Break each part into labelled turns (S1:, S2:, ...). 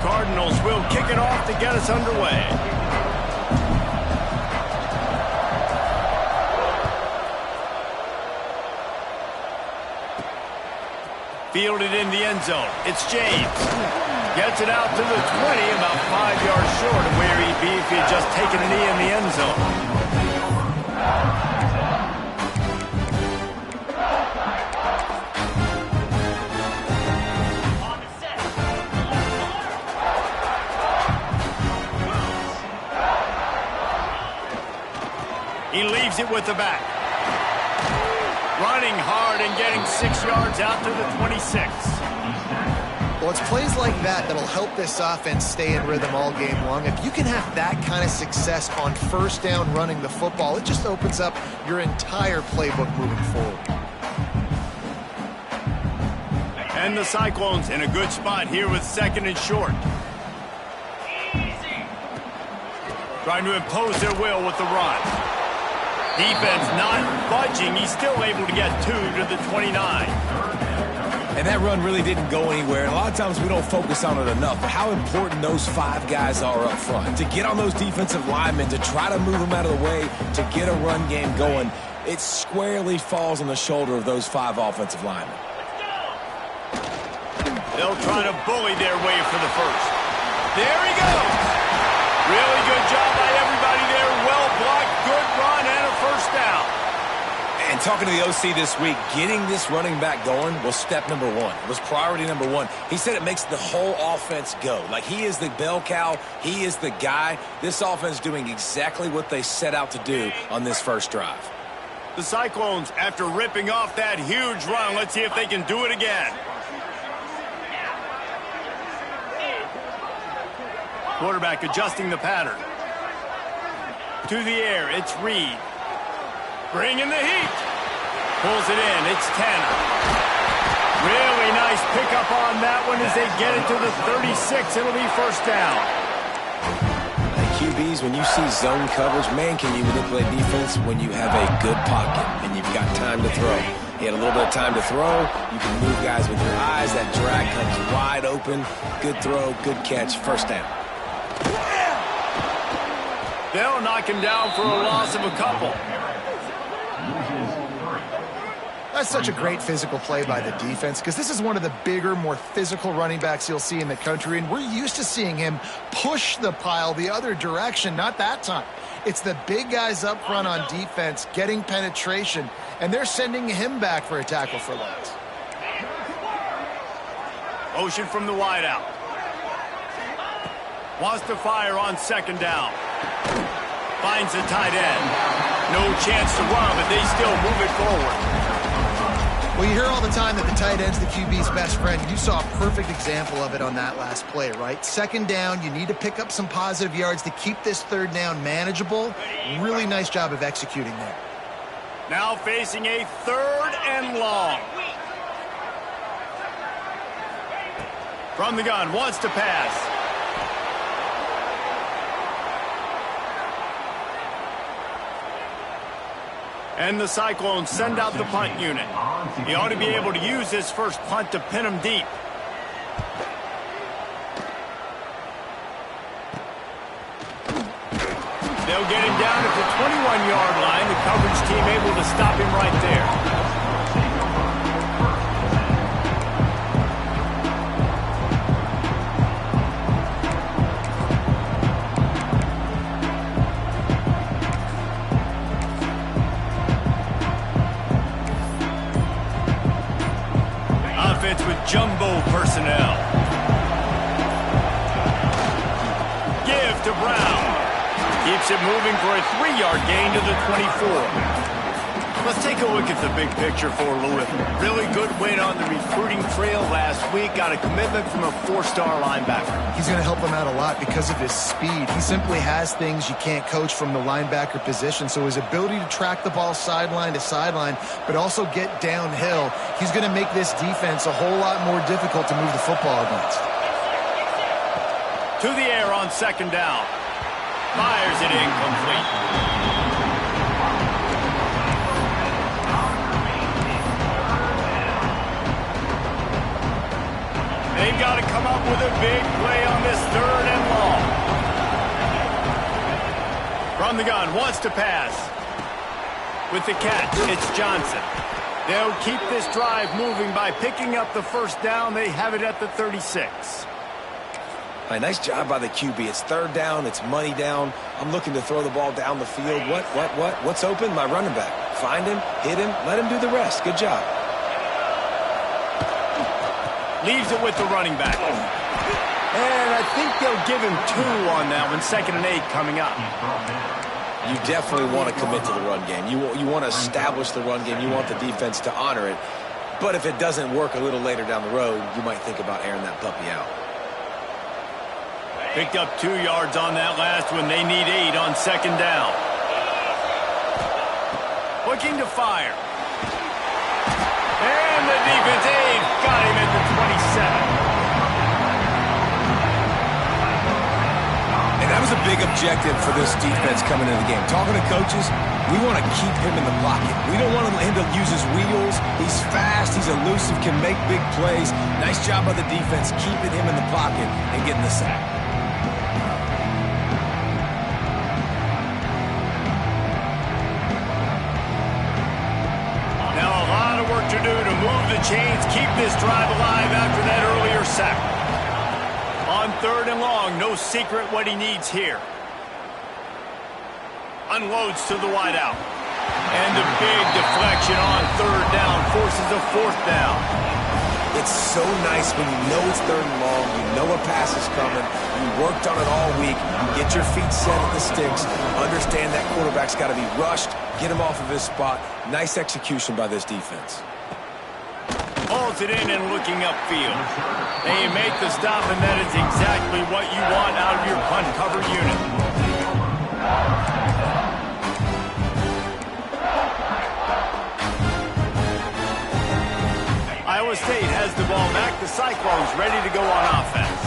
S1: Cardinals will kick it off to get us underway. Fielded in the end zone. It's James. Gets it out to the 20, about 5 yards short of where he'd be if he had just taken a knee in the end zone. He leaves it with the back. Running hard and getting 6 yards out to the 26.
S2: Well, it's plays like that that'll help this offense stay in rhythm all game long. If you can have that kind of success on first down running the football, it just opens up your entire playbook moving forward.
S1: And the Cyclones in a good spot here with 2nd and short. Trying to impose their will with the run. Defense not budging. He's still able to get 2 to the 29.
S3: And that run really didn't go anywhere. And a lot of times we don't focus on it enough. But how important those 5 guys are up front. To get on those defensive linemen, to try to move them out of the way, to get a run game going, it squarely falls on the shoulder of those 5 offensive linemen.
S1: They'll try to bully their way for the first. There he goes. Really good job by everybody there. Well blocked, good run, and a first down.
S3: And talking to the OC this week, getting this running back going was step number 1. It was priority number 1. He said it makes the whole offense go. Like, he is the bell cow. He is the guy. This offense doing exactly what they set out to do on this first drive.
S1: The Cyclones, after ripping off that huge run, let's see if they can do it again. Quarterback adjusting the pattern. To the air, it's Reed. Bringing the heat. Pulls it in, it's Tanner. Really nice pickup on that one as they get it to the 36. It'll be first down.
S3: QBs, when you see zone coverage, man, can you manipulate defense when you have a good pocket and you've got time to throw. He had a little bit of time to throw. You can move guys with your eyes. That drag comes wide open. Good throw, good catch, first down.
S1: They'll knock him down for a loss of a couple.
S2: That's such a great physical play by the defense because this is one of the bigger, more physical running backs you'll see in the country, and we're used to seeing him push the pile the other direction. Not that time. It's the big guys up front on defense getting penetration, and they're sending him back for a tackle for loss.
S1: Motion from the wideout. Wants to fire on 2nd down. Finds the tight end. No chance to run, but they still move it forward.
S2: Well, you hear all the time that the tight end's the QB's best friend. You saw a perfect example of it on that last play, right? 2nd down, you need to pick up some positive yards to keep this 3rd down manageable. Really nice job of executing there.
S1: Now facing a 3rd and long. From the gun, wants to pass. And the Cyclones send out the punt unit. He ought to be able to use this first punt to pin him deep. They'll get him down at the 21-yard line. The coverage team able to stop him right there. With jumbo personnel. Give to Brown. Keeps it moving for a 3-yard gain to the 24. Let's take a look at the big picture for Louisville. Really good win on the recruiting trail last week. Got a commitment from a 4-star linebacker.
S2: He's going to help them out a lot because of his speed. He simply has things you can't coach from the linebacker position. So his ability to track the ball sideline to sideline, but also get downhill, he's going to make this defense a whole lot more difficult to move the football against.
S1: To the air on 2nd down. Fires it incomplete. They've got to come up with a big play on this From the gun, wants to pass. With the catch, it's Johnson. They'll keep this drive moving by picking up the first down. They have it at the 36.
S3: All right, nice job by the QB. It's third down. It's money down. I'm looking to throw the ball down the field. What's open? My running back. Find him, hit him, let him do the rest. Good job.
S1: Leaves it with the running back. And I think they'll give him 2 on that one. 2nd and 8 coming up.
S3: You definitely want to commit to the run game. You want to establish the run game. You want the defense to honor it. But if it doesn't work a little later down the road, you might think about airing that puppy out.
S1: Picked up 2 yards on that last one. They need 8 on 2nd down. Looking to fire. And the defense got him at the 27.
S3: And that was a big objective for this defense coming into the game. Talking to coaches, we want to keep him in the pocket. We don't want him to use his wheels. He's fast. He's elusive, can make big plays. Nice job by the defense keeping him in the pocket and getting the sack.
S1: Now a lot of work to do to move the chains, keep this drive alive after that earlier sack. On 3rd and long, no secret what he needs here. Unloads to the wideout. And the big deflection on 3rd down forces a 4th down.
S3: It's so nice when you know it's 3rd and long, you know a pass is coming, you worked on it all week, you get your feet set at the sticks, understand that quarterback's got to be rushed, get him off of his spot. Nice execution by this defense.
S1: Hauls it in and looking upfield. They make the stop, and that is exactly what you want out of your punt cover unit. Iowa State has the ball back. The Cyclones ready to go on offense.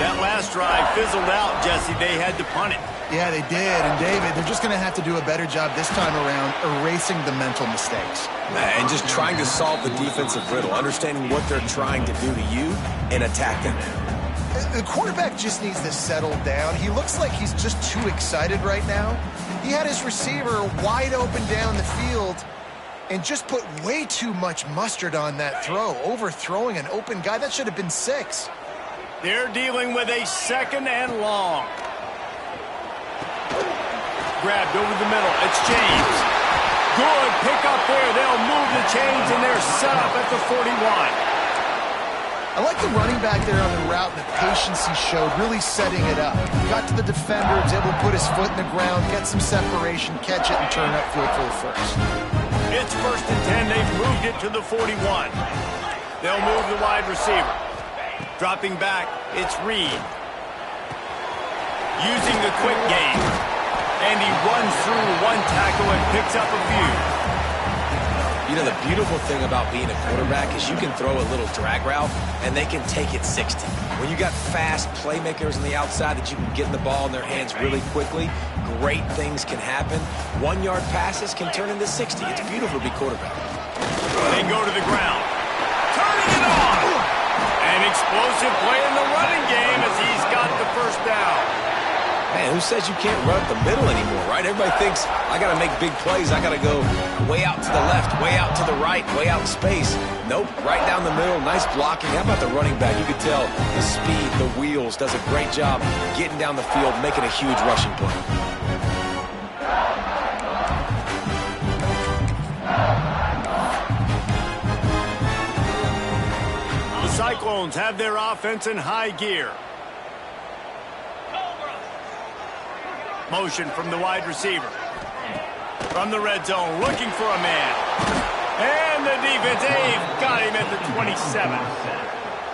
S1: That last drive fizzled out, Jesse. They had to punt it.
S2: Yeah, they did. And, David, they're just going to have to do a better job this time around erasing the mental mistakes.
S3: And just trying to solve the defensive riddle, understanding what they're trying to do to you and attacking them.
S2: The quarterback just needs to settle down. He looks like he's just too excited right now. He had his receiver wide open down the field and just put way too much mustard on that throw, overthrowing an open guy. That should have been 6.
S1: They're dealing with a 2nd and long. Grabbed over the middle. It's James. Good pick up there. They'll move the chains, and they're set up at the 41.
S2: I like the running back there on the route and the patience he showed, really setting it up. Got to the defender, was able to put his foot in the ground, get some separation, catch it, and turn upfield for the first.
S1: It's 1st and 10. They've moved it to the 41. They'll move the wide receiver. Dropping back, it's Reed. Using the quick game. And he runs through 1 tackle and picks up a few.
S3: You know, the beautiful thing about being a quarterback is you can throw a little drag route, and they can take it 60. When you got fast playmakers on the outside that you can get the ball in their hands really quickly, great things can happen. 1-yard passes can turn into 60. It's beautiful to be quarterback.
S1: They go to the ground. Turning it on! An explosive play in the running game as he's got the first down.
S3: Man, who says you can't run up the middle anymore, right? Everybody thinks, I got to make big plays. I got to go way out to the left, way out to the right, way out in space. Nope, right down the middle. Nice blocking. How about the running back? You could tell the speed, the wheels, does a great job getting down the field, making a huge rushing play.
S1: The Cyclones have their offense in high gear. Motion from the wide receiver. From the red zone, looking for a man. And the defense, got him at the 27.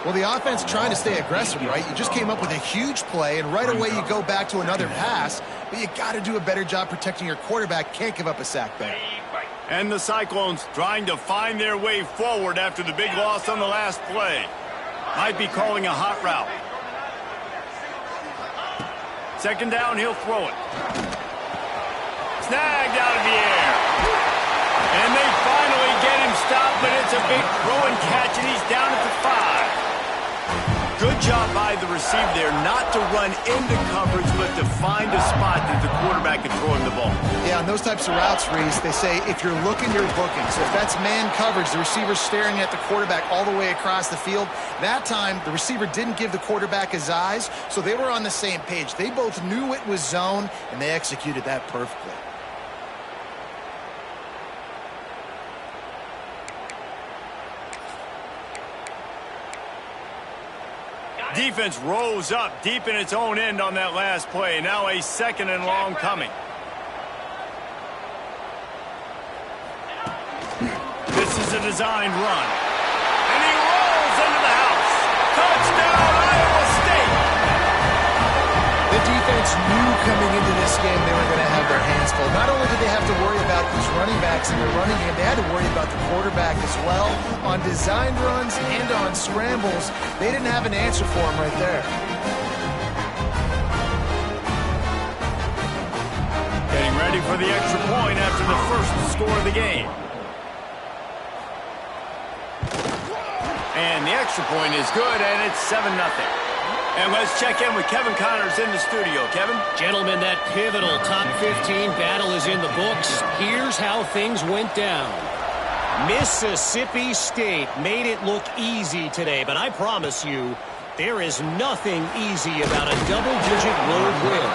S2: Well, the offense trying to stay aggressive, right? You just came up with a huge play, and right away you go back to another pass, but you got to do a better job protecting your quarterback. Can't give up a sack there.
S1: And the Cyclones trying to find their way forward after the big loss on the last play. Might be calling a hot route. 2nd down, he'll throw it. Snagged out of the air. And they finally get him stopped, but it's a big throw and catch, and he's down at the 5. Good job by the receiver there not to run into coverage, but to find a spot that the quarterback can throw him the ball.
S2: Yeah, on those types of routes, Reese, they say if you're looking, you're booking. So if that's man coverage, the receiver's staring at the quarterback all the way across the field. That time, the receiver didn't give the quarterback his eyes, so they were on the same page. They both knew it was zone, and they executed that perfectly.
S1: Defense rose up deep in its own end on that last play. Now a 2nd and long coming. This is a designed run. And he rolls into the house. Touchdown, Iowa State!
S2: The defense knew coming into this game they were going to have their hands full. Not only did they have to worry about these running backs in their running game, they had to worry about the quarterback as well. On designed runs and on scrambles, they didn't have an answer for him right there.
S1: Getting ready for the extra point after the first score of the game. And the extra point is good, and it's 7-0. And let's check in with Kevin Connors in the studio. Kevin?
S4: Gentlemen, that pivotal top 15 battle is in the books. Here's how things went down. Mississippi State made it look easy today, but I promise you, there is nothing easy about a double-digit road win.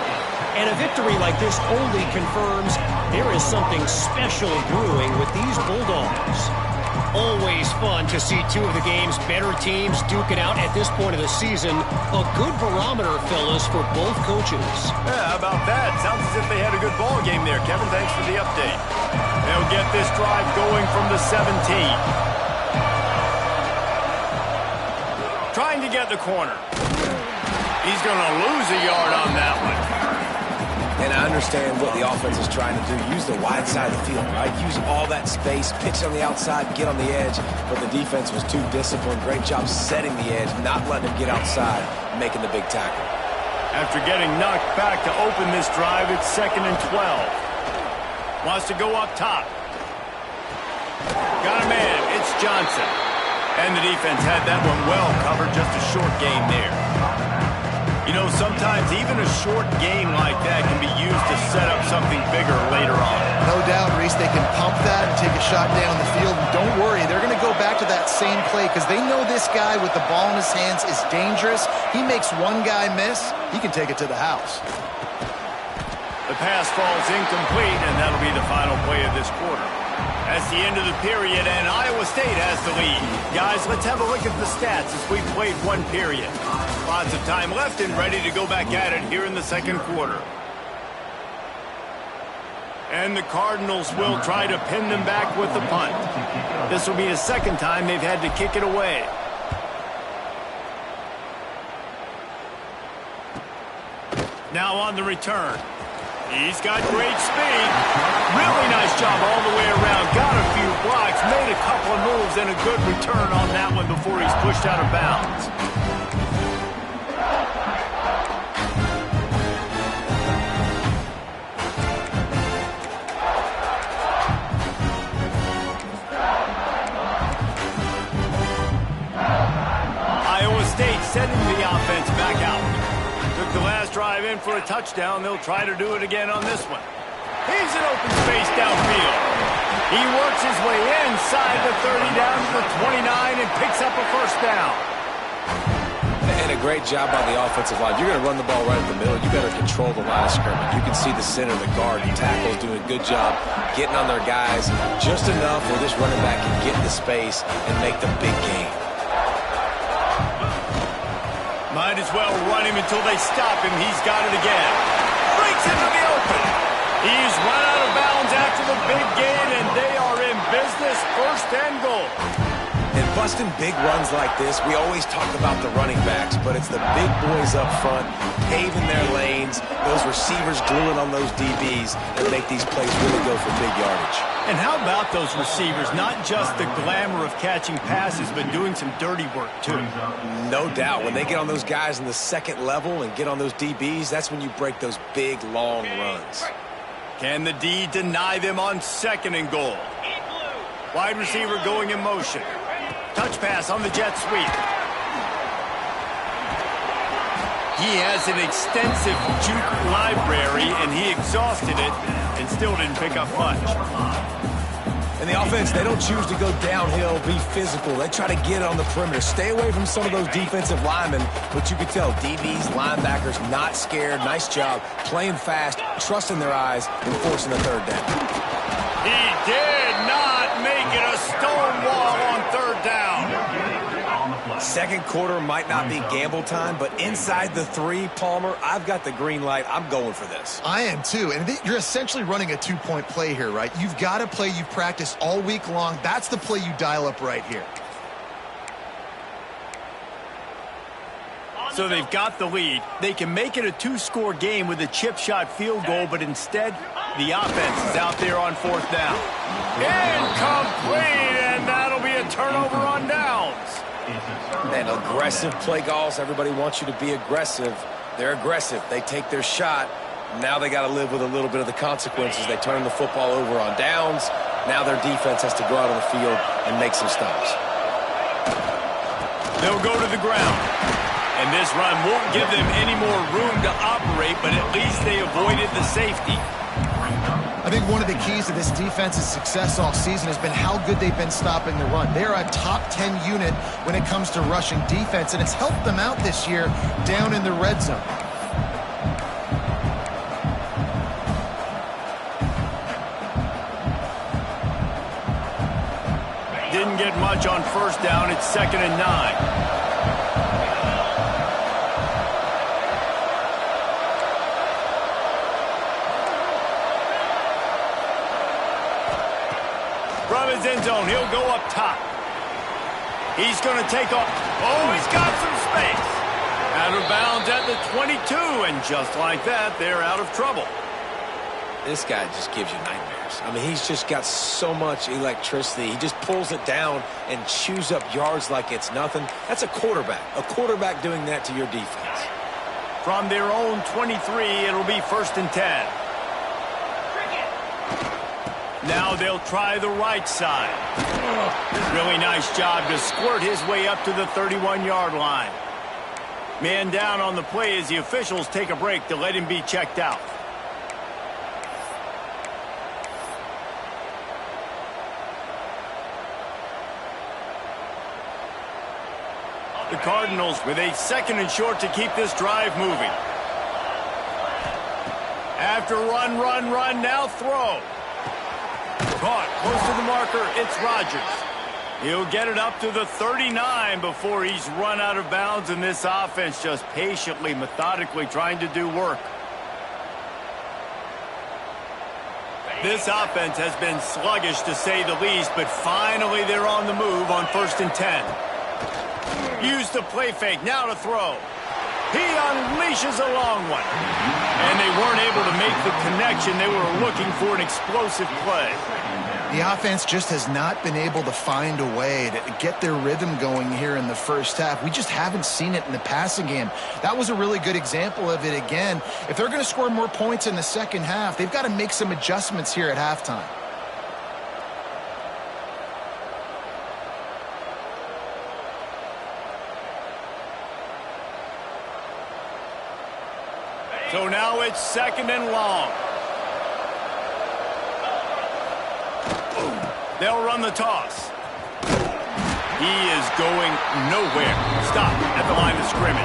S4: And a victory like this only confirms there is something special brewing with these Bulldogs. Always fun to see two of the game's better teams duke it out at this point of the season. A good barometer, fellas, for both coaches.
S1: Yeah, how about that? Sounds as if they had a good ball game there. Kevin, thanks for the update. They'll get this drive going from the 17. Trying to get the corner. He's going to lose a yard on that one.
S3: And I understand what the offense is trying to do. Use the wide side of the field, right? Use all that space, pitch on the outside, get on the edge. But the defense was too disciplined. Great job setting the edge, not letting him get outside, making the big tackle.
S1: After getting knocked back to open this drive, it's 2nd and 12. Wants to go up top. Got a man. It's Johnson. And the defense had that one well covered. Just a short game there. You know, sometimes even a short game like that can be used to set up something bigger later on.
S2: No doubt, Reese, they can pump that and take a shot down the field. And don't worry, they're going to go back to that same play because they know this guy with the ball in his hands is dangerous. He makes one guy miss, he can take it to the house.
S1: The pass falls incomplete, and that'll be the final play of this quarter. That's the end of the period, and Iowa State has the lead. Guys, let's have a look at the stats as we've played one period. Lots of time left and ready to go back at it here in the second quarter. And the Cardinals will try to pin them back with the punt. This will be the second time they've had to kick it away. Now on the return. He's got great speed. Really nice job all the way around. Got a few blocks, made a couple of moves, and a good return on that one before he's pushed out of bounds. Iowa State sending the offense back out. Took the last drive in for a touchdown. They'll try to do it again on this one. He's in open space downfield. He works his way inside the 30 down to the 29 and picks up a first down.
S3: And a great job by the offensive line. You're going to run the ball right in the middle. You better control the line of scrimmage. You can see the center, the guard, the tackles doing a good job getting on their guys just enough where this running back can get in the space and make the big game.
S1: Might as well run him until they stop him. He's got it again. Breaks into the open. He's run out of bounds after the big gain, and they are in business. 1st and goal.
S3: And busting big runs like this, we always talk about the running backs, but it's the big boys up front, paving their lanes, those receivers gluing on those DBs, and make these plays really go for big yardage.
S1: And how about those receivers? Not just the glamour of catching passes, but doing some dirty work, too.
S3: No doubt. When they get on those guys in the second level and get on those DBs, that's when you break those big, long runs.
S1: Can the D deny them on 2nd and goal? Wide receiver going in motion. Touch pass on the jet sweep. He has an extensive juke library, and he exhausted it and still didn't pick up much.
S3: And the offense, they don't choose to go downhill, be physical. They try to get it on the perimeter. Stay away from some of those defensive linemen, but you can tell DBs, linebackers, not scared. Nice job playing fast, trusting their eyes, and forcing the third down.
S1: He did not make it a stone wall on third down.
S3: Second quarter might not be gamble time, but inside the 3, Palmer, I've got the green light. I'm going for this.
S2: I am too, and you're essentially running a 2-point play here, right? You've got a play you've practiced all week long. That's the play you dial up right here.
S1: So they've got the lead. They can make it a 2-score game with a chip shot field goal, but instead, the offense is out there on fourth down. Incomplete, and that'll be a turnover on downs.
S3: Man, aggressive play calls. Everybody wants you to be aggressive. They're aggressive. They take their shot. Now they got to live with a little bit of the consequences. They turn the football over on downs. Now their defense has to go out on the field and make some stops.
S1: They'll go to the ground. And this run won't give them any more room to operate, but at least they avoided the safety.
S2: I think one of the keys to this defense's success all season has been how good they've been stopping the run. They're a top 10 unit when it comes to rushing defense, and it's helped them out this year down in the red zone.
S1: Didn't get much on first down. It's 2nd and 9. From his end zone, he'll go up top. He's going to take off. Oh, he's got some space. Out of bounds at the 22, and just like that, they're out of trouble.
S3: This guy just gives you nightmares. I mean, he's just got so much electricity. He just pulls it down and chews up yards like it's nothing. That's a quarterback. A quarterback doing that to your defense.
S1: From their own 23, it'll be 1st and 10. Now they'll try the right side. Really nice job to squirt his way up to the 31-yard line. Man down on the play as the officials take a break to let him be checked out. The Cardinals with a 2nd and short to keep this drive moving. After run, now throw. Caught close to the marker, it's Rodgers. He'll get it up to the 39 before he's run out of bounds, and this offense just patiently, methodically trying to do work. This offense has been sluggish to say the least, but finally they're on the move on 1st and 10. Use the play fake, now to throw. He unleashes a long one. And they weren't able to make the connection. They were looking for an explosive play.
S2: The offense just has not been able to find a way to get their rhythm going here in the first half. We just haven't seen it in the passing game. That was a really good example of it again. If they're going to score more points in the second half, they've got to make some adjustments here at halftime.
S1: So now it's 2nd and long. They'll run the toss. He is going nowhere. Stop at the line of scrimmage.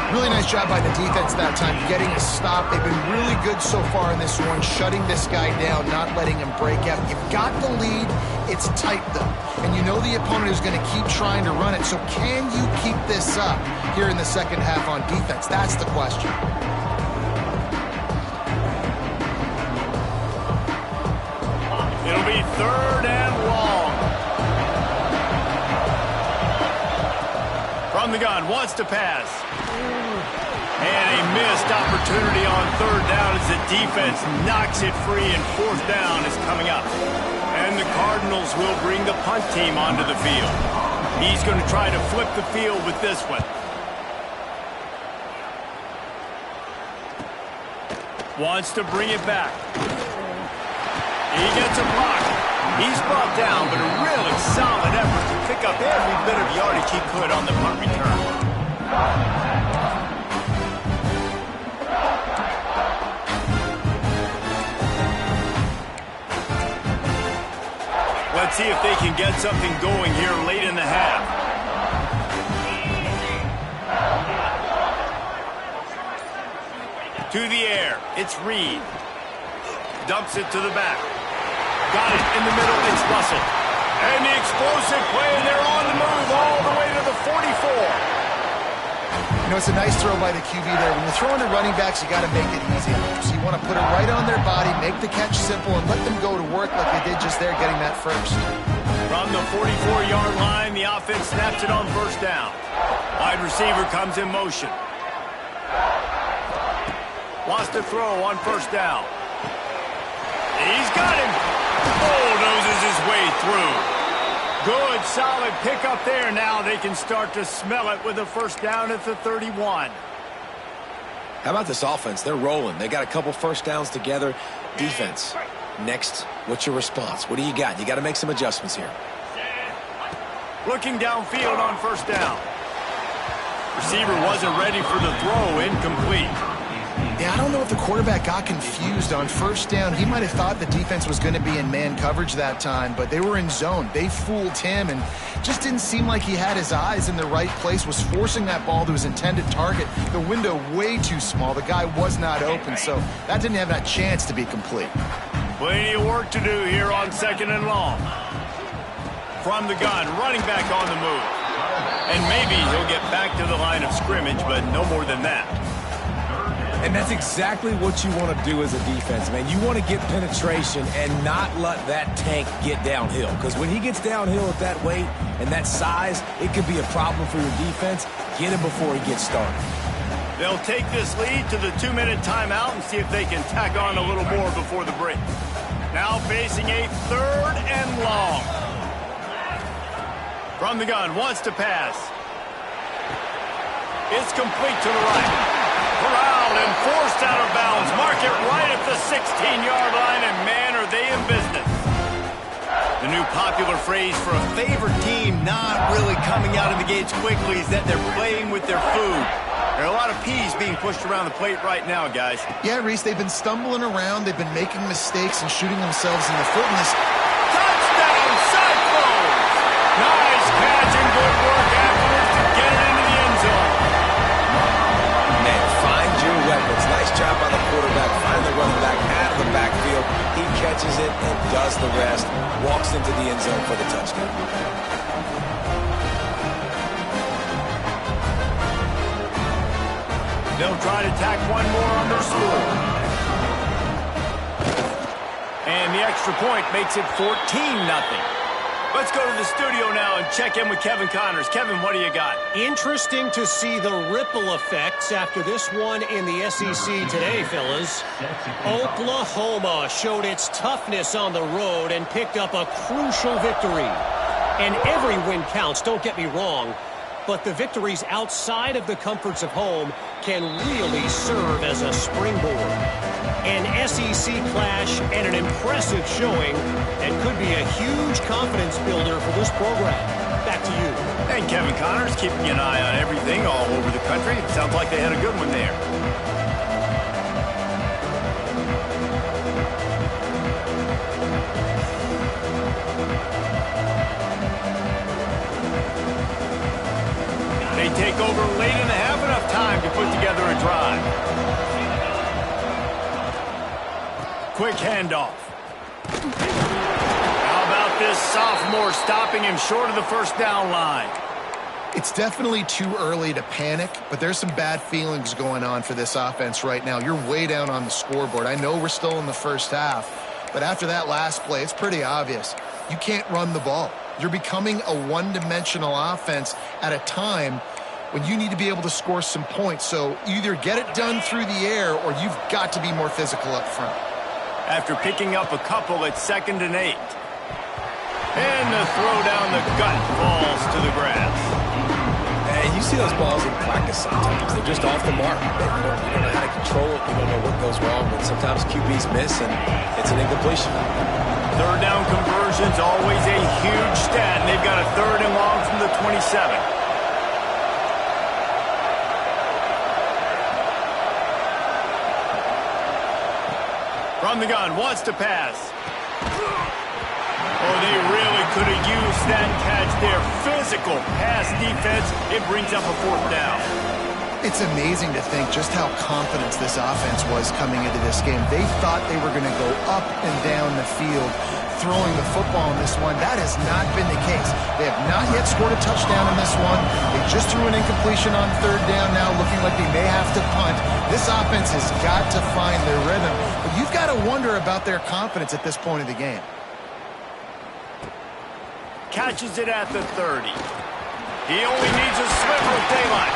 S2: Really nice job by the defense that time, getting a stop. They've been really good so far in this one, shutting this guy down, not letting him break out. You've got the lead. It's tight, though. And you know the opponent is going to keep trying to run it. So can you keep this up here in the second half on defense? That's the question.
S1: It'll be 3rd and long. From the gun, wants to pass. And a missed opportunity on 3rd down as the defense knocks it free, and 4th down is coming up. And the Cardinals will bring the punt team onto the field. He's going to try to flip the field with this one. Wants to bring it back. He gets a block. He's brought down, but a really solid effort to pick up every bit of yardage he could on the punt return. Let's see if they can get something going here late in the half. To the air, it's Reed. Dumps it to the back. Got it in the middle, it's Russell. And the explosive play, and they're on the move all the way to the 44.
S2: You know, it's a nice throw by the QB there. When you're throwing to running backs, you got to make it easy. So you want to put it right on their body, make the catch simple, and let them go to work like they did just there, getting that first.
S1: From the 44-yard line, the offense snaps it on first down. Wide receiver comes in motion. Wants to throw on first down. He's got him. Bulldozes his way through. Good, solid pickup there. Now they can start to smell it with a first down at the 31.
S3: How about this offense? They're rolling. They got a couple first downs together. Defense. Next, what's your response? What do you got? You got to make some adjustments here.
S1: Looking downfield on first down. Receiver wasn't ready for the throw. Incomplete.
S2: Yeah, I don't know if the quarterback got confused on first down. He might have thought the defense was going to be in man coverage that time, but they were in zone. They fooled him and just didn't seem like he had his eyes in the right place, was forcing that ball to his intended target. The window way too small. The guy was not open, so that didn't have that chance to be complete.
S1: Plenty of work to do here on second and long. From the gun, running back on the move. And maybe he'll get back to the line of scrimmage, but no more than that.
S3: And that's exactly what you want to do as a defense, man. You want to get penetration and not let that tank get downhill. Because when he gets downhill at that weight and that size, it could be a problem for your defense. Get him before he gets started.
S1: They'll take this lead to the 2-minute timeout and see if they can tack on a little more before the break. Now facing a third and long. From the gun, wants to pass. It's complete to the right. Corralled and forced out of bounds. Mark it right at the 16-yard line, and man, are they in business. The new popular phrase for a favored team not really coming out of the gates quickly is that they're playing with their food. There are a lot of peas being pushed around the plate right now, guys.
S2: Yeah, Reese, they've been stumbling around. They've been making mistakes and shooting themselves in the foot in this.
S1: Touchdown, Cyclones! Nice catch and good work afterwards to get it into the end zone.
S3: Man, find your weapons. Nice job by the quarterback. Find the running back out of the backfield. He catches it and does the rest. Walks into the end zone for the touchdown.
S1: They'll try to tack one more on their score. And the extra point makes it 14-0. Let's go to the studio now and check in with Kevin Connors. Kevin, what do you got?
S4: Interesting to see the ripple effects after this one in the SEC today, fellas. Oklahoma showed its toughness on the road and picked up a crucial victory. And every win counts, don't get me wrong. But the victories outside of the comforts of home can really serve as a springboard. An SEC clash and an impressive showing that could be a huge confidence builder for this program. Back to you.
S1: And Kevin Connors keeping an eye on everything all over the country. It sounds like they had a good one there. They take over late in the half, enough time to put together a drive. Quick handoff. How about this sophomore stopping him short of the first down line?
S2: It's definitely too early to panic, but there's some bad feelings going on for this offense right now. You're way down on the scoreboard. I know we're still in the first half, but after that last play, it's pretty obvious. You can't run the ball. You're becoming a one-dimensional offense at a time when you need to be able to score some points. So either get it done through the air or you've got to be more physical up front.
S1: After picking up a couple at 2nd and 8. And the throw down the gut falls to the grass.
S3: And you see those balls in practice sometimes. They're just off the mark. You don't know how to control it. You don't know what goes wrong. But sometimes QBs miss, and it's an incompletion.
S1: Third down conversion's always a huge stat, and they've got a 3rd and long from the 27. On the gun, wants to pass. Oh, they really could have used that catch there. Physical pass defense. It brings up a 4th down.
S2: It's amazing to think just how confident this offense was coming into this game. They thought they were going to go up and down the field throwing the football in this one. That has not been the case. They have not yet scored a touchdown in this one. They just threw an incompletion on 3rd down now, looking like they may have to punt. This offense has got to find their rhythm. But you've got to wonder about their confidence at this point of the game.
S1: Catches it at the 30. He only needs a sliver of daylight.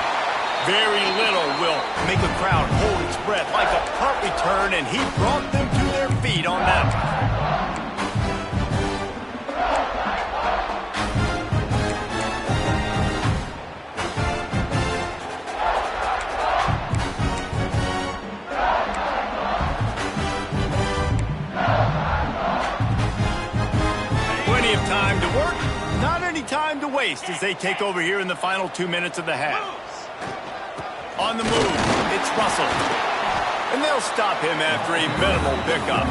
S1: Very little will make a crowd hold its breath like a punt return, and he brought them to their feet on that one. Plenty of time to work, not any time to waste as they take over here in the final 2 minutes of the half. On the move, it's Russell. And they'll stop him after a minimal pickup.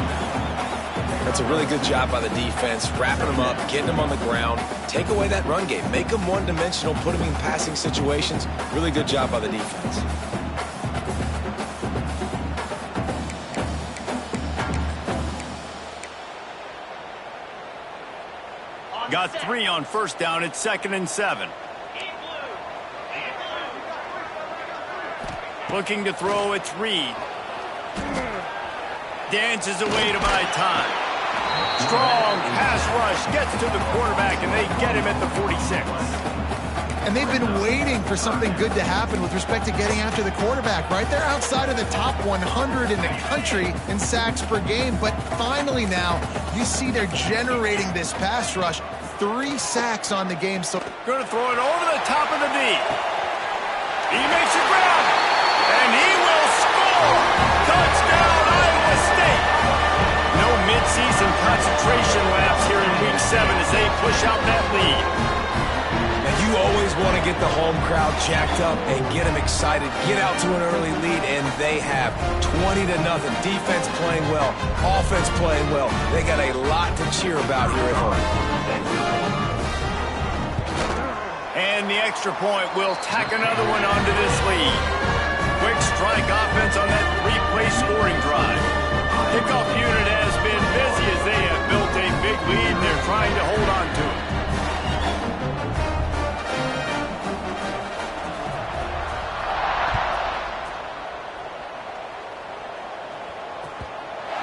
S3: That's a really good job by the defense, wrapping them up, getting them on the ground. Take away that run game. Make them one-dimensional, put them in passing situations. Really good job by the defense.
S1: Got 3 on 1st down. It's 2nd and 7. Looking to throw, it's Reed. Dances away to buy time. Strong pass rush, gets to the quarterback, and they get him at the 46.
S2: And they've been waiting for something good to happen with respect to getting after the quarterback, right? They're outside of the top 100 in the country in sacks per game, but finally now you see they're generating this pass rush. 3 sacks on the game. So
S1: going to throw it over the top of the D. He makes a grab. And he will score! Touchdown, Iowa State! No midseason concentration laps here in Week 7 as they push out that lead.
S3: And you always want to get the home crowd jacked up and get them excited. Get out to an early lead, and they have 20-0. Defense playing well, offense playing well. They got a lot to cheer about here at home.
S1: And the extra point will tack another one onto this lead. Quick strike offense on that 3-play scoring drive. Kickoff unit has been busy as they have built a big lead and they're trying to hold on to it.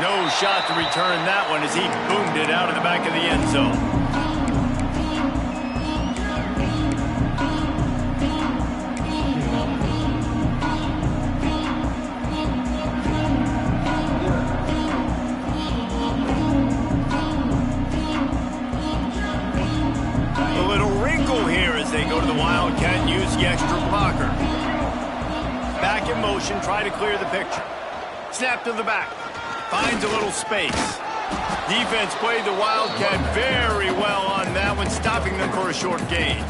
S1: No shot to return that one as he boomed it out of the back of the end zone. They go to the Wildcat and use the extra blocker. Back in motion, try to clear the picture. Snap to the back. Finds a little space. Defense played the Wildcat very well on that one, stopping them for a short gain.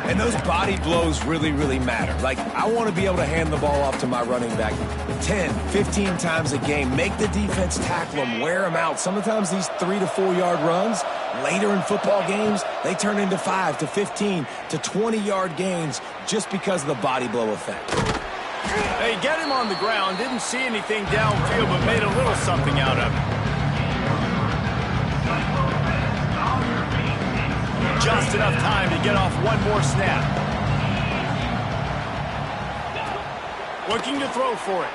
S3: And those body blows really, really matter. Like, I want to be able to hand the ball off to my running back 10, 15 times a game. Make the defense tackle them, wear them out. Sometimes these 3 to 4 yard runs, later in football games, they turn into 5 to 15 to 20-yard gains just because of the body blow effect.
S1: They get him on the ground, didn't see anything downfield, but made a little something out of it. Just enough time to get off one more snap. Looking to throw for it.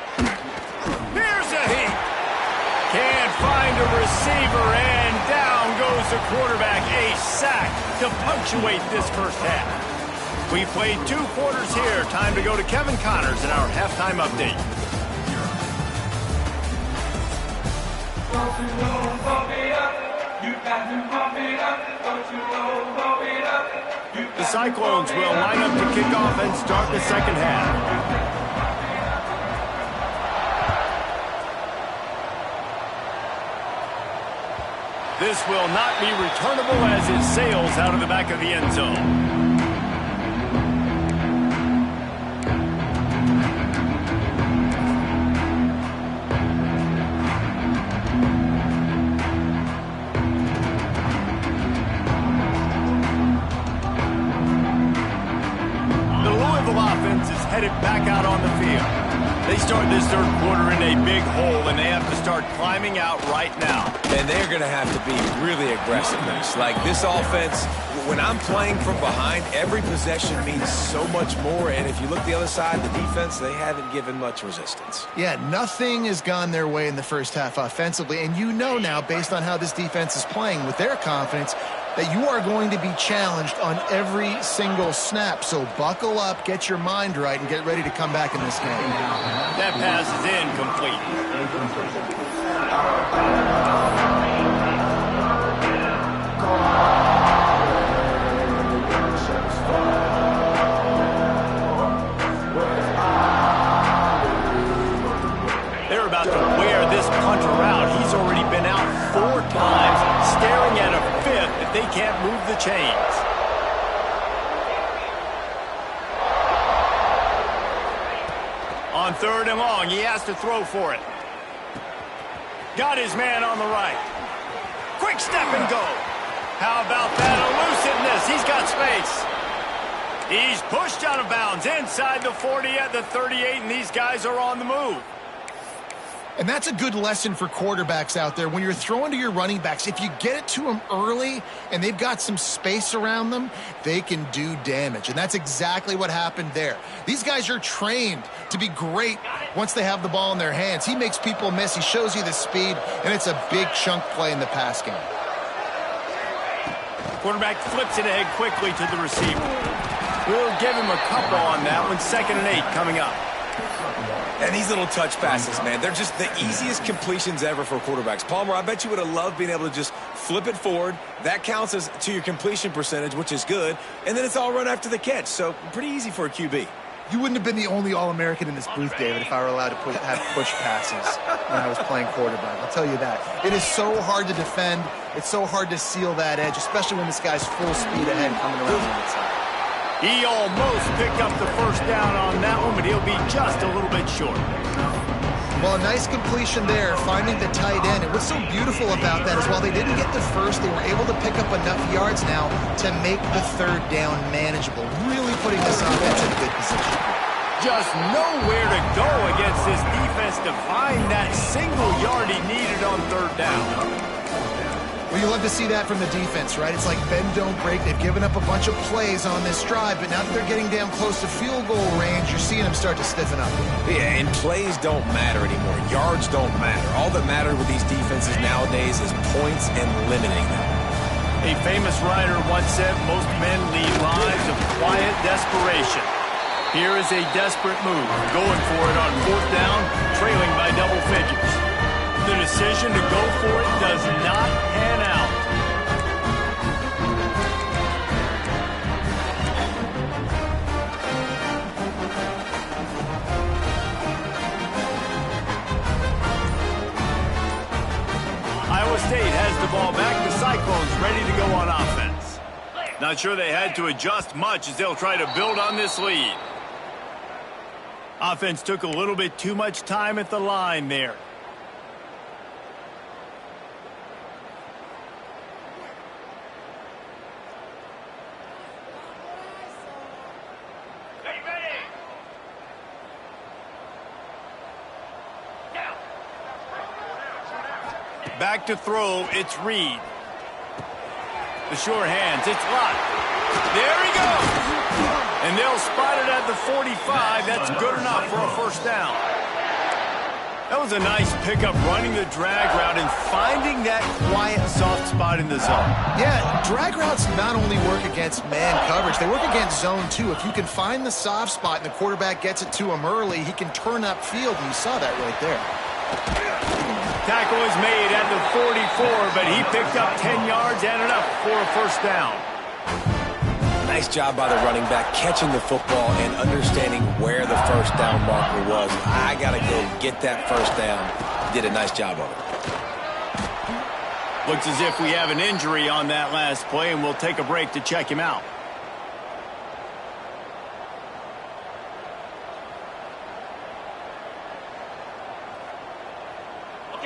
S1: Here's a hit. Can't find a receiver, and down goes the quarterback. A sack to punctuate this first half. We played 2 quarters here. Time to go to Kevin Connors in our halftime update. The Cyclones will line up to kick off and start the second half. This will not be returnable as it sails out of the back of the end zone. is headed back out on the field. They start this third quarter in a big hole, and they have to start climbing out right now.
S3: And they're going to have to be really aggressive. Like this offense, when I'm playing from behind, every possession means so much more. And if you look the other side, the defense, they haven't given much resistance.
S2: Yeah, nothing has gone their way in the first half offensively. And you know now, based on how this defense is playing with their confidence, that you are going to be challenged on every single snap. So buckle up, get your mind right, and get ready to come back in this game.
S1: That pass is incomplete. They're about to wear this punter out. He's already been out 4 times, staring at a 5th if they can't move the chains. On 3rd and long, he has to throw for it. Got his man on the right. Quick step and go. How about that elusiveness? He's got space. He's pushed out of bounds inside the 40 at the 38, and these guys are on the move.
S2: And that's a good lesson for quarterbacks out there. When you're throwing to your running backs, if you get it to them early and they've got some space around them, they can do damage. And that's exactly what happened there. These guys are trained to be great once they have the ball in their hands. He makes people miss. He shows you the speed, and it's a big chunk play in the pass game.
S1: Quarterback flips it ahead quickly to the receiver. We'll give him a couple on that one. 2nd and 8 coming up.
S3: And these little touch passes, man, they're just the easiest completions ever for quarterbacks. Palmer, I bet you would have loved being able to just flip it forward. That counts as to your completion percentage, which is good. And then it's all run after the catch. So pretty easy for a QB.
S2: You wouldn't have been the only All-American in this booth, David, if I were allowed to have push passes when I was playing quarterback. I'll tell you that. It is so hard to defend. It's so hard to seal that edge, especially when this guy's full speed ahead coming around the outside.
S1: He almost picked up the first down on that one, but he'll be just a little bit short.
S2: Well, a nice completion there, finding the tight end. And what's so beautiful about that is while they didn't get the first, they were able to pick up enough yards now to make the 3rd down manageable, really putting this offense in good position.
S1: Just nowhere to go against this defense to find that single yard he needed on 3rd down.
S2: Well, you love to see that from the defense, right? It's like bend, don't break. They've given up a bunch of plays on this drive, but now that they're getting down close to field goal range, you're seeing them start to stiffen up.
S3: Yeah, and plays don't matter anymore. Yards don't matter. All that matters with these defenses nowadays is points and limiting them.
S1: A famous writer once said, most men lead lives of quiet desperation. Here is a desperate move, going for it on 4th down, trailing by double figures. The decision to go for it does not pan out. Iowa State has the ball back. The Cyclones ready to go on offense. Not sure they had to adjust much as they'll try to build on this lead. Offense took a little bit too much time at the line there. Back to throw, it's Reed. The sure hands, it's locked. There he goes! And they'll spot it at the 45. That's good enough for a 1st down. That was a nice pickup, running the drag route and finding that quiet, soft spot in the zone.
S2: Yeah, drag routes not only work against man coverage, they work against zone too. If you can find the soft spot and the quarterback gets it to him early, he can turn upfield, and you saw that right there.
S1: Tackle is made at the 44, but he picked up 10 yards and enough for a 1st down.
S3: Nice job by the running back, catching the football and understanding where the 1st down marker was. I got to go get that 1st down. Did a nice job of it.
S1: Looks as if we have an injury on that last play, and we'll take a break to check him out.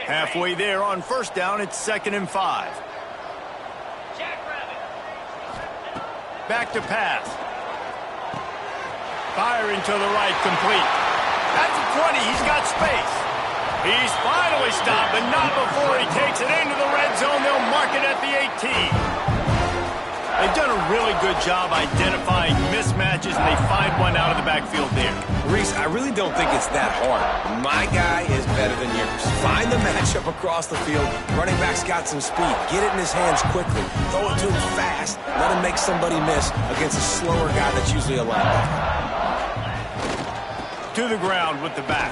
S1: Halfway there on 1st down, it's 2nd and 5. Back to pass. Firing to the right, complete. At the 20, he's got space. He's finally stopped, but not before he takes it into the red zone. They'll mark it at the 18. They've done a really good job identifying mismatches, and they find one out of the backfield there.
S3: Reese, I really don't think it's that hard. My guy is better than yours. Find the matchup across the field. Running back's got some speed. Get it in his hands quickly. Throw it to him fast. Let him make somebody miss against a slower guy that's usually a linebacker.
S1: To the ground with the back.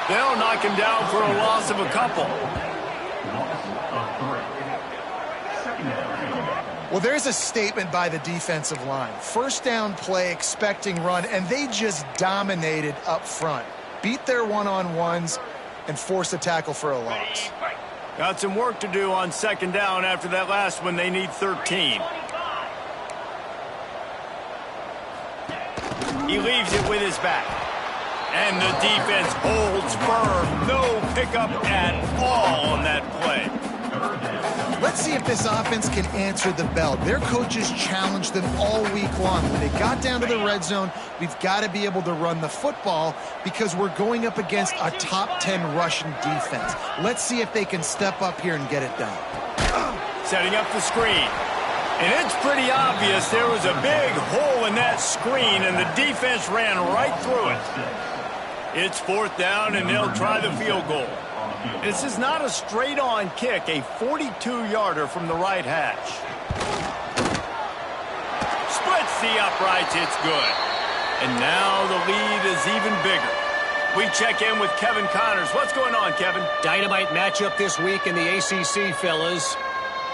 S1: They'll knock him down for a loss of a couple.
S2: Well, there's a statement by the defensive line. First down play, expecting run, and they just dominated up front. Beat their one-on-ones and force a tackle for a loss.
S1: Got some work to do on second down after that last one. They need 13. He leaves it with his back. And the defense holds firm. No pickup at all on that play.
S2: Let's see if this offense can answer the bell. Their coaches challenged them all week long. When they got down to the red zone, we've got to be able to run the football because we're going up against a top 10 Russian defense. Let's see if they can step up here and get it done.
S1: Setting up the screen. And it's pretty obvious there was a big hole in that screen, and the defense ran right through it. It's fourth down, and they'll try the field goal. This is not a straight-on kick, a 42-yarder from the right hash. Splits the uprights, it's good. And now the lead is even bigger. We check in with Kevin Connors. What's going on, Kevin?
S4: Dynamite matchup this week in the ACC, fellas.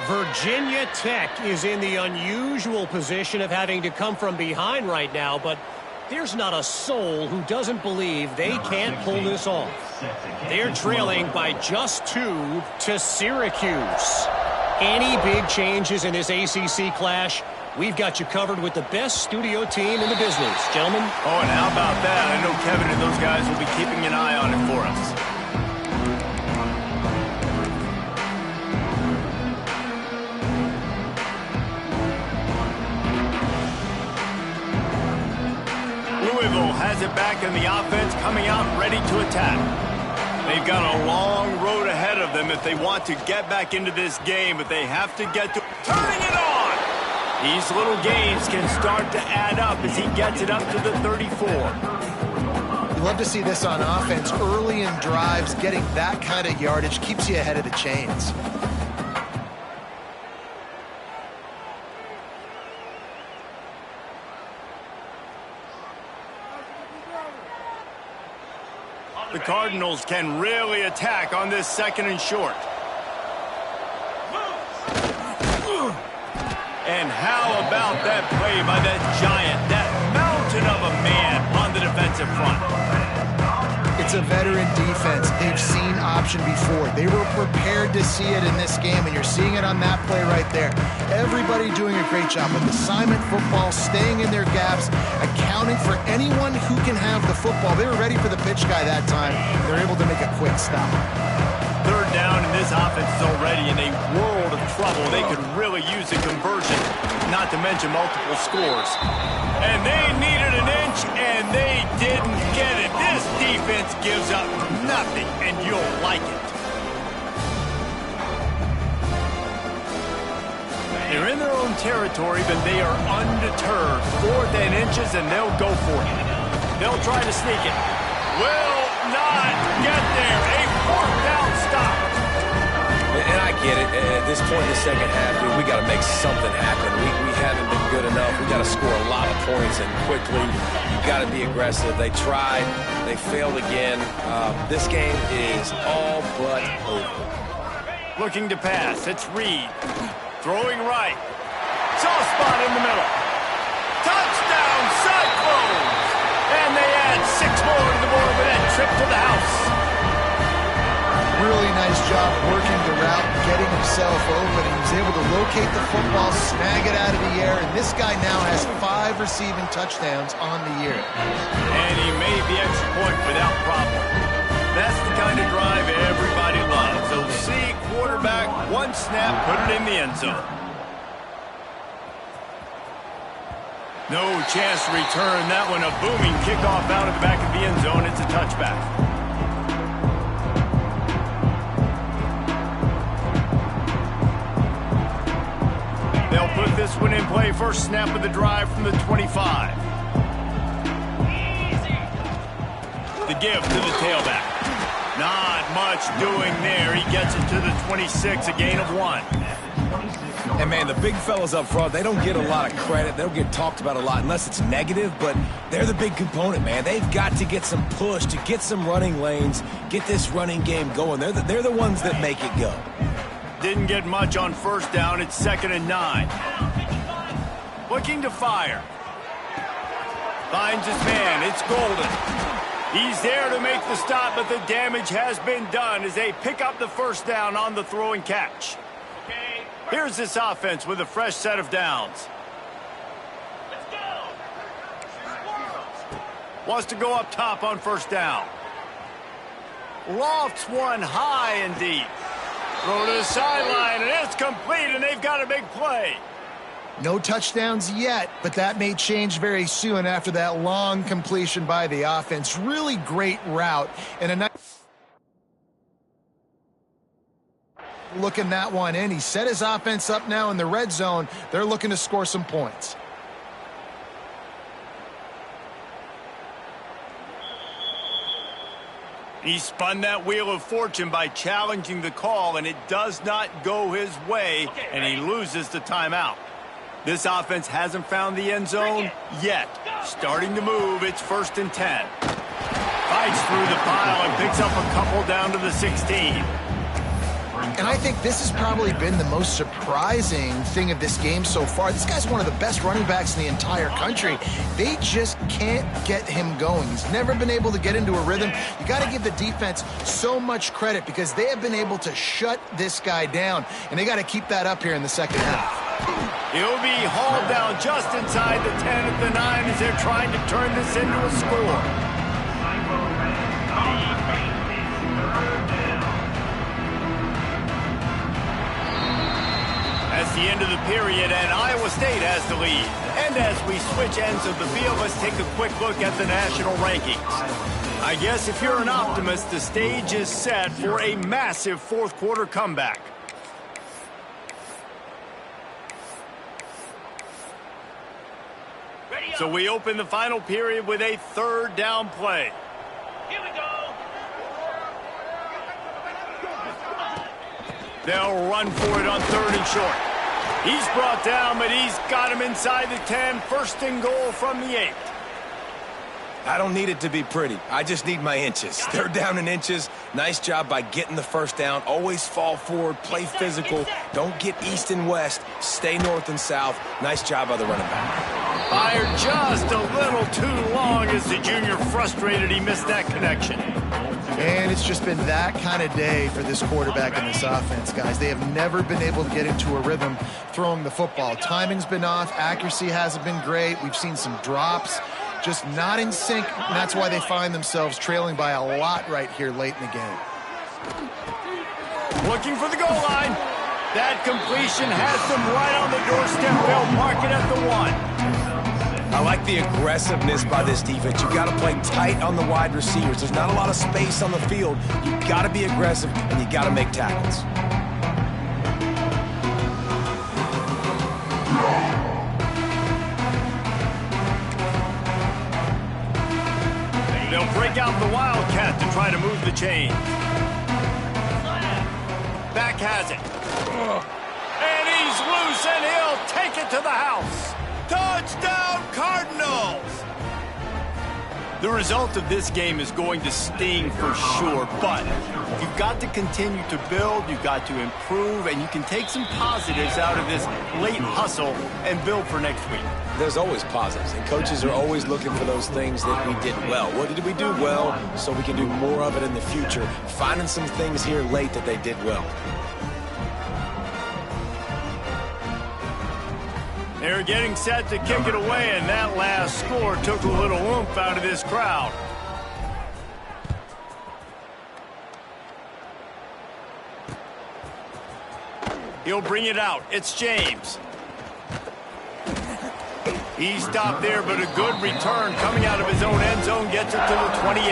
S4: Virginia Tech is in the unusual position of having to come from behind right now, but there's not a soul who doesn't believe they can't pull this off. They're trailing by just 2 to Syracuse. Any big changes in this ACC clash, we've got you covered with the best studio team in the business, gentlemen.
S1: Oh, and how about that? I know Kevin and those guys will be keeping an eye on it for us. Louisville has it back in the offense, coming out ready to attack. They've got a long road ahead of them if they want to get back into this game, but they have to get to turning it on. These little gains can start to add up as he gets it up to the 34.
S2: You love to see this on offense. Early in drives, getting that kind of yardage keeps you ahead of the chains.
S1: The Cardinals can really attack on this second and short. And how about that play by that giant, that mountain of a man on the defensive front?
S2: It's a veteran defense. They've seen option before. They were prepared to see it in this game, and you're seeing it on that play right there. Everybody doing a great job with assignment football, staying in their gaps, accounting for anyone who can have the football. They were ready for the pitch guy that time. They're able to make a quick stop.
S1: Third down, and this offense is already in a world of trouble. They could really use a conversion, not to mention multiple scores. And they needed an inch, and they didn't get it. This defense gives up nothing, and you'll like it. They're in their own territory, but they are undeterred. Fourth and inches, and they'll go for it. They'll try to sneak it. Will not get there. A fourth down stop.
S3: And I get it. At this point in the second half, dude, we got to make something happen. We haven't been good enough. We got to score a lot of points, and quickly. You got to be aggressive. They tried. They failed again. This game is all but over.
S1: Looking to pass. It's Reed. Throwing right. Soft spot in the middle. Touchdown, Cyclones! And they add 6 more to the board with that trip to the house.
S2: Really nice job working the route, getting himself open. He was able to locate the football, snag it out of the air, and this guy now has 5 receiving touchdowns on the year.
S1: And he made the extra point without problem. That's the kind of drive everybody loves. So see quarterback, 1 snap, put it in the end zone. No chance to return that one. A booming kickoff out of the back of the end zone. It's a touchback. They'll put this one in play. First snap of the drive from the 25. The give to the tailback. Not much doing there. He gets it to the 26, a gain of 1.
S3: And, man, the big fellas up front, they don't get a lot of credit. They don't get talked about a lot unless it's negative, but they're the big component, man. They've got to get some push, to get some running lanes, get this running game going. They're the ones that make it go.
S1: Didn't get much on first down. It's 2nd and 9. Looking to fire. Finds his man. It's Golden. He's there to make the stop, but the damage has been done as they pick up the first down on the throw and catch. Here's this offense with a fresh set of downs. Let's go. Wants to go up top on first down. Lofts one high and deep. Throw to the sideline, and it's complete, and they've got a big play.
S2: No touchdowns yet, but that may change very soon after that long completion by the offense. Really great route and a nice looking that one in. He set his offense up now in the red zone. They're looking to score some points.
S1: He spun that wheel of fortune by challenging the call, and it does not go his way, and he loses the timeout. This offense hasn't found the end zone yet. Starting to move, it's 1st and 10. Fights through the pile and picks up a couple down to the 16.
S2: And I think this has probably been the most surprising thing of this game so far. This guy's one of the best running backs in the entire country. They just can't get him going. He's never been able to get into a rhythm. You got to give the defense so much credit because they have been able to shut this guy down, and they got to keep that up here in the second half.
S1: He'll be hauled down just inside the 10 at the 9 as they're trying to turn this into a score. That's the end of the period, and Iowa State has the lead. And as we switch ends of the field, let's take a quick look at the national rankings. I guess if you're an optimist, the stage is set for a massive fourth-quarter comeback. So we open the final period with a 3rd down play. Here we go. They'll run for it on 3rd and short. He's brought down, but he's got him inside the 10. 1st and goal from the 8.
S3: I don't need it to be pretty. I just need my inches. They're down in inches. Nice job by getting the first down. Always fall forward, play physical. Don't get east and west. Stay north and south. Nice job by the running back.
S1: Fired just a little too long as the junior frustrated he missed that connection.
S2: And it's just been that kind of day for this quarterback in this offense, guys. They have never been able to get into a rhythm throwing the football. Timing's been off. Accuracy hasn't been great. We've seen some drops. Just not in sync, and that's why they find themselves trailing by a lot right here late in the game.
S1: Looking for the goal line. That completion has them right on the doorstep. They'll mark it at the 1.
S3: I like the aggressiveness by this defense. You've got to play tight on the wide receivers. There's not a lot of space on the field. You've got to be aggressive, and you've got to make tackles.
S1: They'll break out the Wildcat to try to move the chains. Back has it. And he's loose, and he'll take it to the house. Touchdown, Cardinals! The result of this game is going to sting for sure, but you've got to continue to build, you've got to improve, and you can take some positives out of this late hustle and build for next week.
S3: There's always positives, and coaches are always looking for those things that we did well. What did we do well so we can do more of it in the future? Finding some things here late that they did well.
S1: They're getting set to kick it away, and that last score took a little oomph out of this crowd. He'll bring it out. It's James. He stopped there, but a good return coming out of his own end zone gets it to the 28.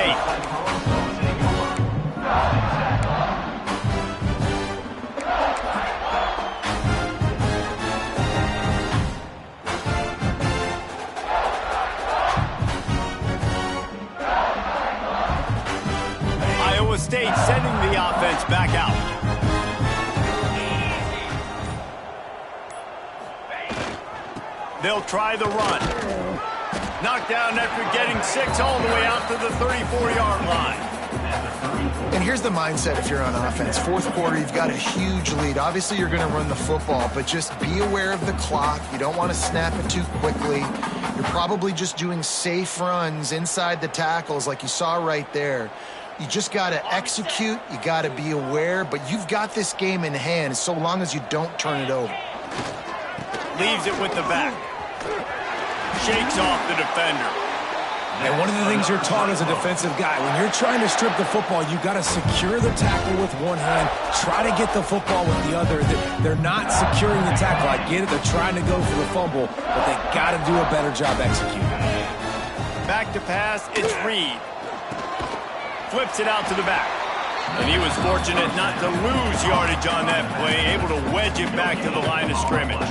S1: Iowa State sending the offense back out. They'll try the run. Knocked down after getting 6 all the way out to the 34-yard line.
S2: And here's the mindset if you're on offense. Fourth quarter, you've got a huge lead. Obviously, you're going to run the football, but just be aware of the clock. You don't want to snap it too quickly. You're probably just doing safe runs inside the tackles like you saw right there. You just got to execute. You got to be aware, but you've got this game in hand so long as you don't turn it over.
S1: Leaves it with the back. Shakes off the defender.
S3: And one of the things you're taught as a defensive guy, when you're trying to strip the football, you got to secure the tackle with one hand, try to get the football with the other. They're not securing the tackle. I get it. They're trying to go for the fumble, but they got to do a better job executing.
S1: Back to pass. It's Reed. Flips it out to the back. And he was fortunate not to lose yardage on that play, able to wedge it back to the line of scrimmage.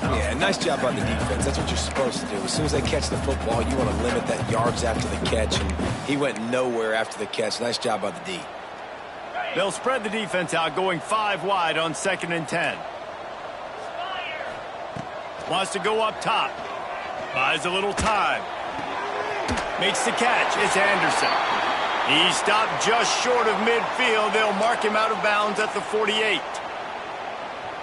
S3: Yeah, nice job by the defense. That's what you're supposed to do. As soon as they catch the football, you want to limit that yards after the catch, and he went nowhere after the catch. Nice job by the D.
S1: They'll spread the defense out, going 5 wide on 2nd and 10. Wants to go up top. Buys a little time. Makes the catch. It's Anderson. He stopped just short of midfield. They'll mark him out of bounds at the 48.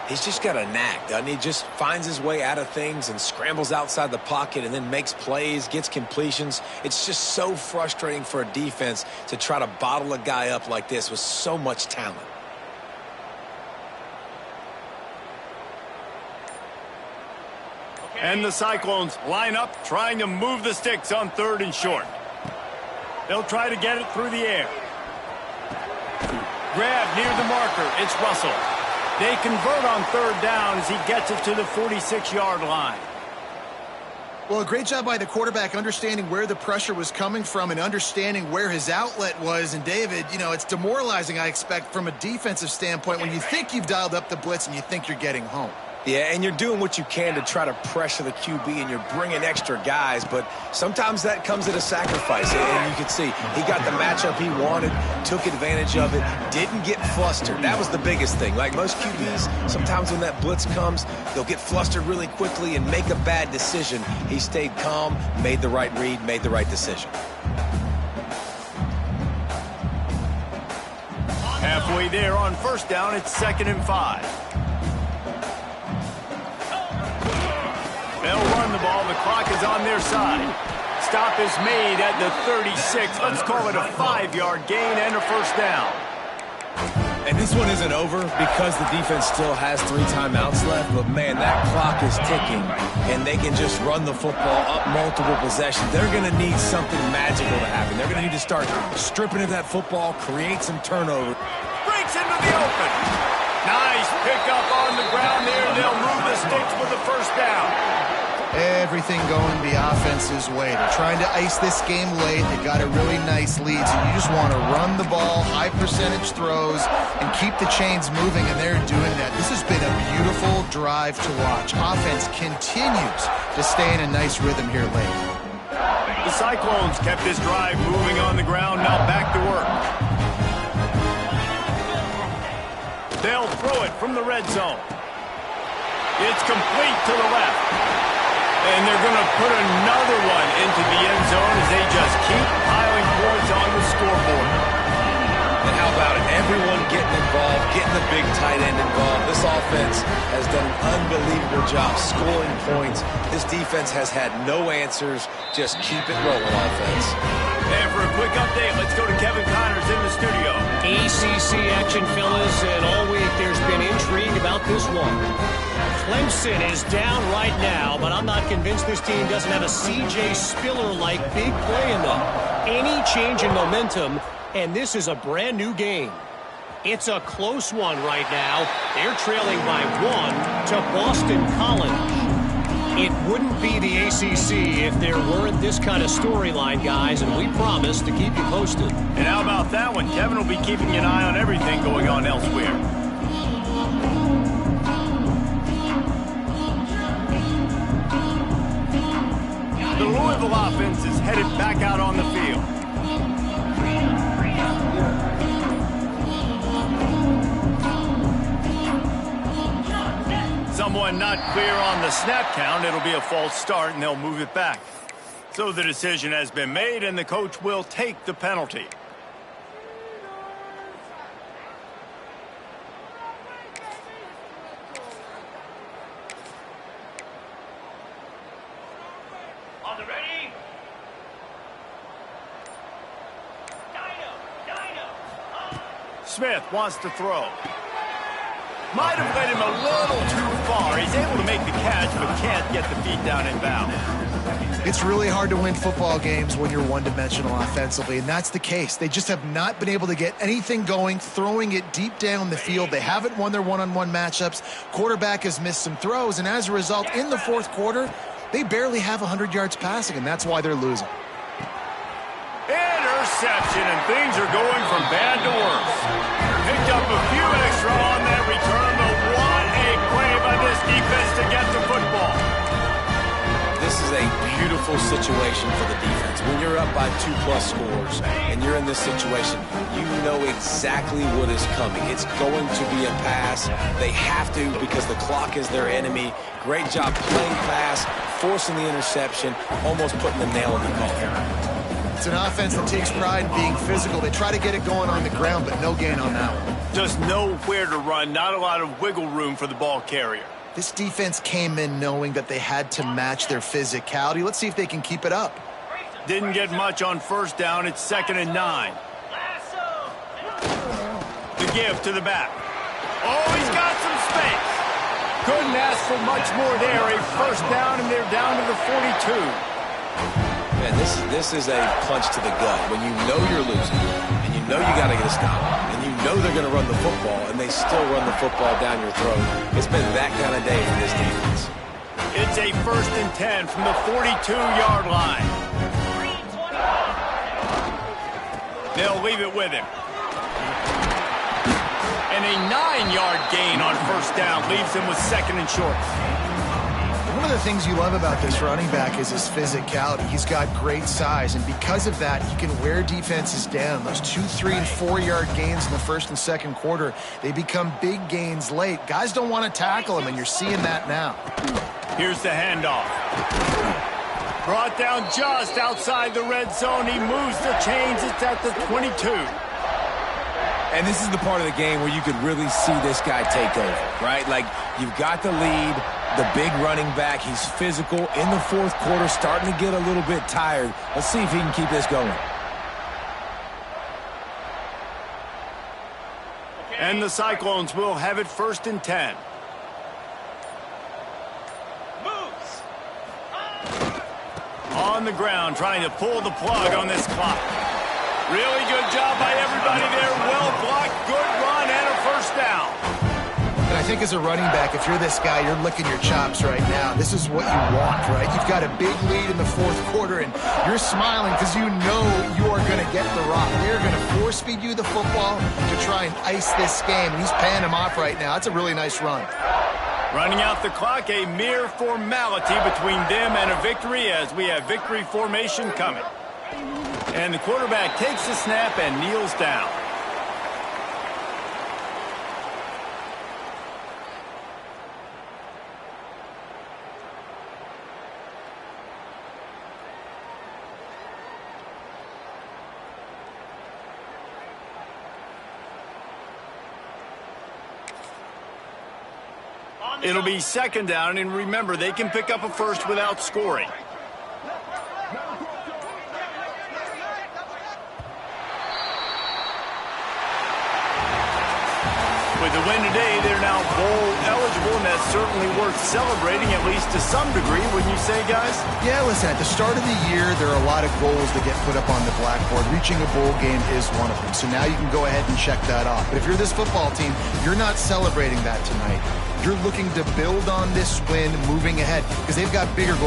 S3: He's just got a knack, doesn't he? Just finds his way out of things and scrambles outside the pocket and then makes plays, gets completions. It's just so frustrating for a defense to try to bottle a guy up like this with so much talent.
S1: And the Cyclones line up, trying to move the sticks on 3rd and short. They'll try to get it through the air. Grab near the marker. It's Russell. They convert on 3rd down as he gets it to the 46-yard line.
S2: Well, a great job by the quarterback understanding where the pressure was coming from and understanding where his outlet was. And, David, you know, it's demoralizing, I expect, from a defensive standpoint when you think you've dialed up the blitz and you think you're getting home.
S3: Yeah, and you're doing what you can to try to pressure the QB, and you're bringing extra guys, but sometimes that comes at a sacrifice. And you can see he got the matchup he wanted, took advantage of it, didn't get flustered. That was the biggest thing. Like most QBs, sometimes when that blitz comes, they'll get flustered really quickly and make a bad decision. He stayed calm, made the right read, made the right decision.
S1: Halfway there on 1st down, it's 2nd and 5. They'll run the ball. The clock is on their side. Stop is made at the 36. Let's call it a 5-yard gain and a 1st down.
S3: And this one isn't over because the defense still has 3 timeouts left, but, man, that clock is ticking, and they can just run the football up multiple possessions. They're going to need something magical to happen. They're going to need to start stripping at that football, create some turnover.
S1: Breaks into the open. Nice pickup on the ground there. They'll move the sticks with the 1st down.
S2: Everything going the offense's way. They're trying to ice this game late. They got a really nice lead, so you just want to run the ball, high percentage throws, and keep the chains moving, and they're doing that. This has been a beautiful drive to watch. Offense continues to stay in a nice rhythm here late.
S1: The Cyclones kept this drive moving on the ground. Now back to work. They'll throw it from the red zone. It's complete to the left. And they're going to put another one into the end zone as they just keep piling points on the scoreboard.
S3: And how about it? Everyone getting involved, getting the big tight end involved. This offense has done an unbelievable job scoring points. This defense has had no answers. Just keep it rolling, offense.
S1: And for a quick update, let's go to Kevin Connors in the studio.
S4: ACC action, fellas, and all week there's been intrigue about this one. Clemson is down right now, but I'm not convinced this team doesn't have a C.J. Spiller-like big play in them. Any change in momentum, and this is a brand new game. It's a close one right now. They're trailing by 1 to Boston College. It wouldn't be the ACC if there weren't this kind of storyline, guys, and we promise to keep you posted.
S1: And how about that one? Kevin will be keeping an eye on everything going on elsewhere. The Louisville offense is headed back out on the field. Someone not clear on the snap count. It'll be a false start, and they'll move it back. So the decision has been made, and the coach will take the penalty.
S5: On the ready?
S1: Smith wants to throw. Might have led him a little too far. He's able to make the catch, but can't get the feet down in bounds.
S2: It's really hard to win football games when you're one-dimensional offensively, and that's the case. They just have not been able to get anything going, throwing it deep down the field. They haven't won their one-on-one matchups. Quarterback has missed some throws, and as a result, in the fourth quarter, they barely have 100 yards passing, and that's why they're losing.
S1: Interception, and things are going from bad to worse. Picked up a few extra on that return, but what a play by this defense to get the football.
S3: This is a beautiful situation for the defense. When you're up by 2+ scores and you're in this situation, you know exactly what is coming. It's going to be a pass. They have to because the clock is their enemy. Great job playing pass, forcing the interception, almost putting the nail in the coffin.
S2: It's an offense that takes pride in being physical. They try to get it going on the ground, but no gain on that one.
S1: Just nowhere to run, not a lot of wiggle room for the ball carrier.
S2: This defense came in knowing that they had to match their physicality. Let's see if they can keep it up.
S1: Didn't get much on first down. It's 2nd and 9. The give to the back. Oh, he's got some space. Couldn't ask for much more there. A first down, and they're down to the 42.
S3: Man, this is a punch to the gut. When you know you're losing, and you know you got to get a stop, and you know they're going to run the football, and they still run the football down your throat. It's been that kind of day for this defense.
S1: It's a 1st and 10 from the 42-yard line. They'll leave it with him. And a 9-yard gain on first down leaves him with 2nd and short.
S2: One of the things you love about this running back is his physicality. He's got great size, and because of that, he can wear defenses down. Those 2, 3, and 4-yard gains in the first and second quarter, they become big gains late. Guys don't want to tackle him, and you're seeing that now.
S1: Here's the handoff. Brought down just outside the red zone. He moves the chains. It's at the 22.
S3: And this is the part of the game where you could really see this guy take over, right? Like, you've got the lead, the big running back. He's physical in the fourth quarter, starting to get a little bit tired. Let's see if he can keep this going.
S1: And the Cyclones will have it 1st and 10. On the ground, trying to pull the plug on this clock. Really good job by everybody there. Well blocked, good run, and a first down.
S2: And I think as a running back, if you're this guy, you're licking your chops right now. This is what you want, right? You've got a big lead in the fourth quarter, and you're smiling because you know you are going to get the rock. They're going to force feed you the football to try and ice this game. And he's paying him off right now. That's a really nice run.
S1: Running out the clock, a mere formality between them and a victory as we have victory formation coming. And the quarterback takes the snap and kneels down. It'll be 2nd down, and remember, they can pick up a first without scoring. With the win today, they're now bowl eligible, and that's certainly worth celebrating, at least to some degree, wouldn't you say, guys?
S2: Yeah, listen, at the start of the year, there are a lot of goals that get put up on the blackboard. Reaching a bowl game is one of them. So now you can go ahead and check that off. But if you're this football team, you're not celebrating that tonight. You're looking to build on this win moving ahead because they've got bigger goals.